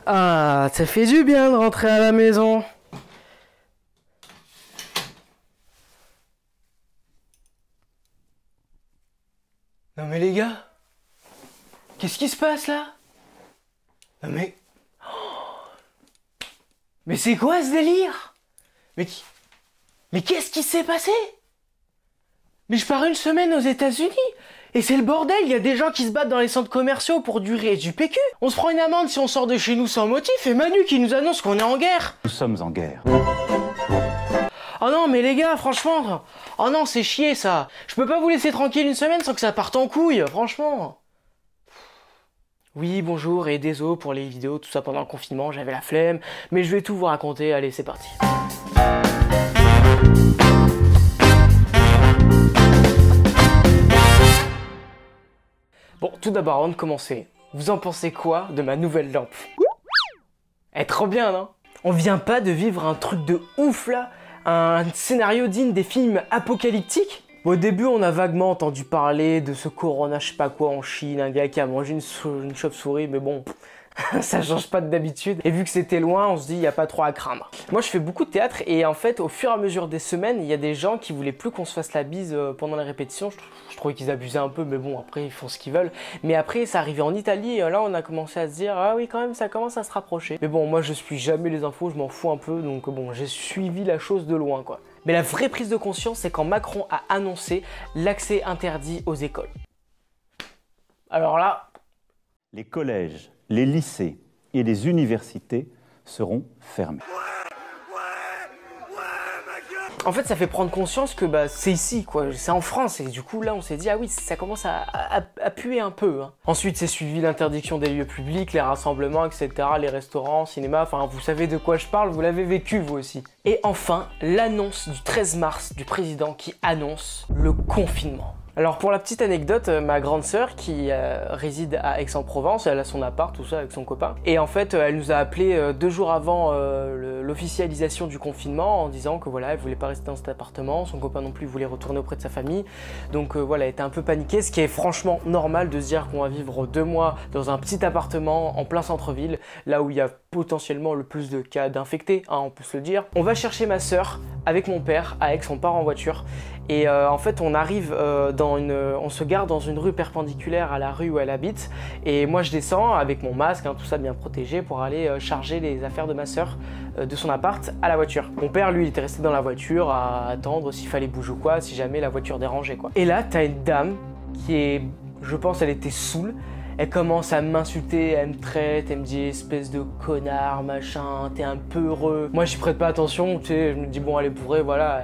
Ah, ça fait du bien de rentrer à la maison. Non mais les gars, qu'est-ce qui se passe là? Non mais... Mais c'est quoi ce délire? Mais qu'est-ce qui s'est passé? Mais je pars une semaine aux États-Unis et c'est le bordel, il y a des gens qui se battent dans les centres commerciaux pour du riz et du PQ. On se prend une amende si on sort de chez nous sans motif et Manu qui nous annonce qu'on est en guerre. Nous sommes en guerre. Oh non mais les gars, franchement, oh non c'est chier ça. Je peux pas vous laisser tranquille une semaine sans que ça parte en couille, franchement. Oui bonjour et désolé pour les vidéos, tout ça pendant le confinement, j'avais la flemme, mais je vais tout vous raconter, allez c'est parti. Bon, tout d'abord, avant de commencer, vous en pensez quoi de ma nouvelle lampe? Elle est trop bien, non? On vient pas de vivre un truc de ouf là? Un scénario digne des films apocalyptiques? Au début, on a vaguement entendu parler de ce corona je sais pas quoi en Chine, un gars qui a mangé une chauve-souris, mais bon... ça change pas d'habitude. Et vu que c'était loin, on se dit il n'y a pas trop à craindre. Moi je fais beaucoup de théâtre et en fait au fur et à mesure des semaines, il y a des gens qui voulaient plus qu'on se fasse la bise pendant les répétitions. Je trouvais qu'ils abusaient un peu, mais bon après ils font ce qu'ils veulent. Mais après ça arrivait en Italie et là on a commencé à se dire ah oui quand même ça commence à se rapprocher. Mais bon moi je suis jamais les infos, je m'en fous un peu, donc bon j'ai suivi la chose de loin quoi. Mais la vraie prise de conscience c'est quand Macron a annoncé l'accès interdit aux écoles. Alors là... Les collèges, les lycées et les universités seront fermés. En fait, ça fait prendre conscience que bah, c'est ici, quoi. C'est en France. Et du coup, là, on s'est dit, ah oui, ça commence à puer un peu. Hein. Ensuite, c'est suivi l'interdiction des lieux publics, les rassemblements, etc., les restaurants, cinéma. Enfin, vous savez de quoi je parle, vous l'avez vécu, vous aussi. Et enfin, l'annonce du 13 mars du président qui annonce le confinement. Alors pour la petite anecdote, ma grande sœur qui réside à Aix-en-Provence, elle a son appart, tout ça avec son copain. Et en fait, elle nous a appelé 2 jours avant l'officialisation du confinement en disant que voilà, elle voulait pas rester dans cet appartement, son copain non plus voulait retourner auprès de sa famille. Donc voilà, elle était un peu paniquée, ce qui est franchement normal de se dire qu'on va vivre 2 mois dans un petit appartement en plein centre-ville, là où il y a potentiellement le plus de cas d'infectés, hein, on peut se le dire. On va chercher ma sœur avec mon père à Aix, on part en voiture. Et en fait, on arrive on se gare dans une rue perpendiculaire à la rue où elle habite. Et moi, je descends avec mon masque, hein, tout ça bien protégé, pour aller charger les affaires de ma sœur de son appart à la voiture. Mon père, lui, il était resté dans la voiture à attendre s'il fallait bouger ou quoi, si jamais la voiture dérangeait, quoi. Et là, t'as une dame qui est, je pense, elle était saoule. Elle commence à m'insulter, elle me traite, elle me dit espèce de connard, machin, t'es un peu heureux. Moi, j'y prête pas attention, tu sais, je me dis bon, elle est bourrée, voilà.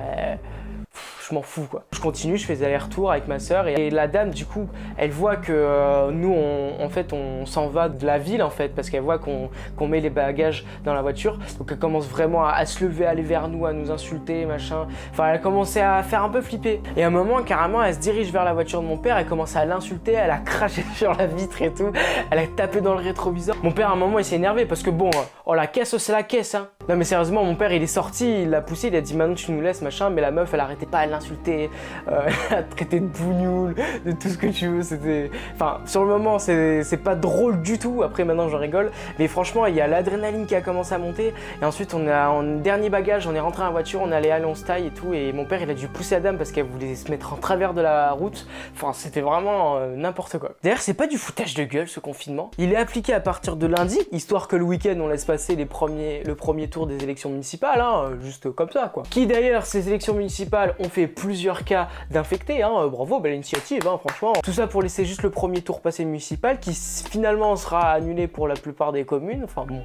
Je m'en fous quoi. Je continue, je fais des allers-retours avec ma sœur et la dame du coup, elle voit que nous en fait on s'en va de la ville en fait parce qu'elle voit qu'on met les bagages dans la voiture. Donc elle commence vraiment à se lever, à aller vers nous, à nous insulter, machin. Enfin elle a commencé à faire un peu flipper. Et à un moment carrément elle se dirige vers la voiture de mon père, elle commence à l'insulter, elle a craché sur la vitre et tout. Elle a tapé dans le rétroviseur. Mon père à un moment il s'est énervé parce que bon, oh la caisse c'est la caisse hein. Non mais sérieusement mon père il est sorti, il l'a poussé, il a dit maintenant tu nous laisses machin, mais la meuf elle arrêtait pas, elle l'insultait, elle a traité de bougnoule, de tout ce que tu veux, c'était... Enfin sur le moment c'est pas drôle du tout, après maintenant je rigole, mais franchement il y a l'adrénaline qui a commencé à monter, et ensuite on a en dernier bagage, on est rentré dans la voiture, on allait aller en style et tout, et mon père il a dû pousser la dame parce qu'elle voulait se mettre en travers de la route, enfin c'était vraiment n'importe quoi. D'ailleurs c'est pas du foutage de gueule ce confinement, il est appliqué à partir de lundi, histoire que le week-end on laisse passer le premier tour des élections municipales, hein, juste comme ça quoi. Qui d'ailleurs, ces élections municipales ont fait plusieurs cas d'infectés, hein, bravo, belle initiative, hein, franchement. Tout ça pour laisser juste le premier tour passer municipal, qui finalement sera annulé pour la plupart des communes, enfin bon...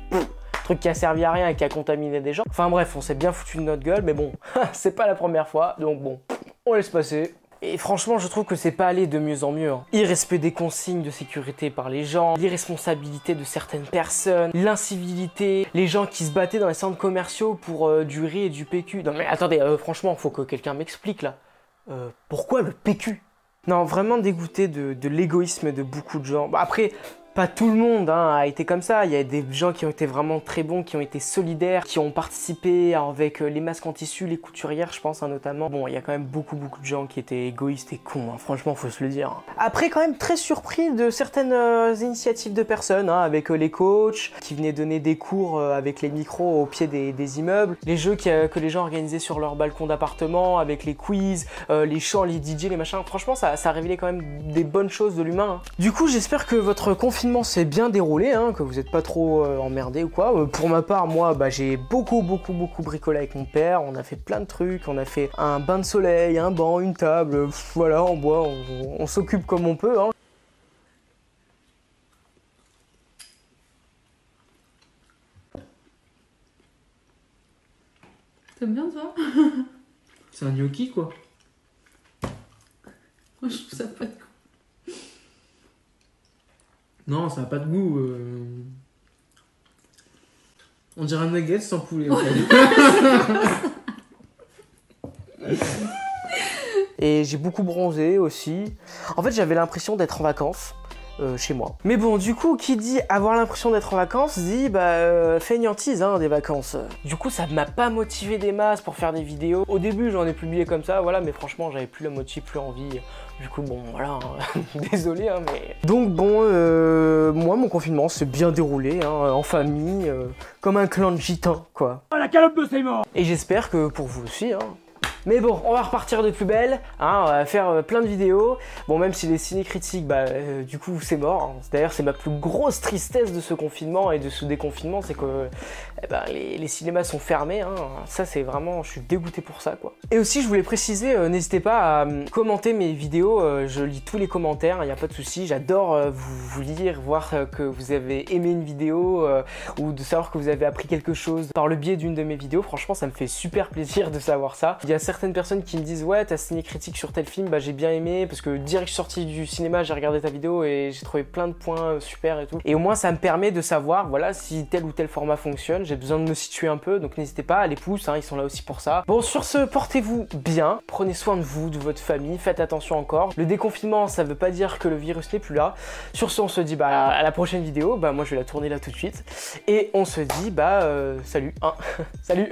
Truc qui a servi à rien et qui a contaminé des gens. Enfin bref, on s'est bien foutu de notre gueule, mais bon, c'est pas la première fois, donc bon, on laisse passer. Et franchement, je trouve que c'est pas allé de mieux en mieux. Hein. Irrespect des consignes de sécurité par les gens, l'irresponsabilité de certaines personnes, l'incivilité, les gens qui se battaient dans les centres commerciaux pour du riz et du PQ. Non mais attendez, franchement, faut que quelqu'un m'explique là. Pourquoi le PQ? Non, vraiment dégoûté de l'égoïsme de beaucoup de gens. Bon, après, Pas tout le monde hein, a été comme ça, il y a des gens qui ont été vraiment très bons, qui ont été solidaires, qui ont participé avec les masques en tissu, les couturières je pense hein, notamment. Bon, il y a quand même beaucoup de gens qui étaient égoïstes et cons, hein, franchement faut se le dire. Après quand même très surpris de certaines initiatives de personnes, hein, avec les coachs qui venaient donner des cours avec les micros au pied des immeubles, les jeux que les gens organisaient sur leur balcon d'appartement, avec les quiz, les chants, les DJ, les machins, franchement ça a révélé quand même des bonnes choses de l'humain. Hein. Du coup j'espère que votre confinement s'est bien déroulé, hein, que vous n'êtes pas trop emmerdé ou quoi. Pour ma part, moi bah, j'ai beaucoup bricolé avec mon père, on a fait plein de trucs, on a fait un bain de soleil, un banc, une table, voilà en bois, on s'occupe comme on peut. Hein. T'aimes bien toi? C'est un gnocchi quoi. Moi je trouve ça pas de goût. Non, ça n'a pas de goût. On dirait un nugget sans poulet. Ouais. Et j'ai beaucoup bronzé aussi. En fait, j'avais l'impression d'être en vacances. Chez moi. Mais bon, du coup, qui dit avoir l'impression d'être en vacances, dit bah fainéantise hein, des vacances. Du coup, ça m'a pas motivé des masses pour faire des vidéos. Au début, j'en ai publié comme ça, voilà, mais franchement, j'avais plus la motive, plus envie. Du coup, bon, voilà, hein. Désolé, hein, mais... Donc bon, moi, mon confinement s'est bien déroulé, hein, en famille, comme un clan de gitans, quoi. Oh, la calope de Seymour! Et j'espère que pour vous aussi, hein. Mais bon, on va repartir de plus belle, hein, on va faire plein de vidéos. Bon, même si les ciné-critiques, bah, du coup, c'est mort. Hein. D'ailleurs, c'est ma plus grosse tristesse de ce confinement et de ce déconfinement, c'est que eh ben, les cinémas sont fermés. Hein. Ça, c'est vraiment, je suis dégoûté pour ça, quoi. Et aussi, je voulais préciser, n'hésitez pas à commenter mes vidéos. Je lis tous les commentaires, il n'y a pas de souci. J'adore vous lire, voir que vous avez aimé une vidéo ou de savoir que vous avez appris quelque chose par le biais d'une de mes vidéos. Franchement, ça me fait super plaisir de savoir ça. Il y a certaines personnes qui me disent ouais, ta ciné-critique sur tel film, bah j'ai bien aimé parce que direct je suis sorti du cinéma, j'ai regardé ta vidéo et j'ai trouvé plein de points super et tout. Et au moins ça me permet de savoir voilà si tel ou tel format fonctionne. J'ai besoin de me situer un peu, donc n'hésitez pas, les pouces, hein, ils sont là aussi pour ça. Bon, sur ce, portez-vous bien, prenez soin de vous, de votre famille, faites attention encore. Le déconfinement, ça veut pas dire que le virus n'est plus là. Sur ce, on se dit bah à la prochaine vidéo. Bah moi je vais la tourner là tout de suite et on se dit bah salut, hein. Salut.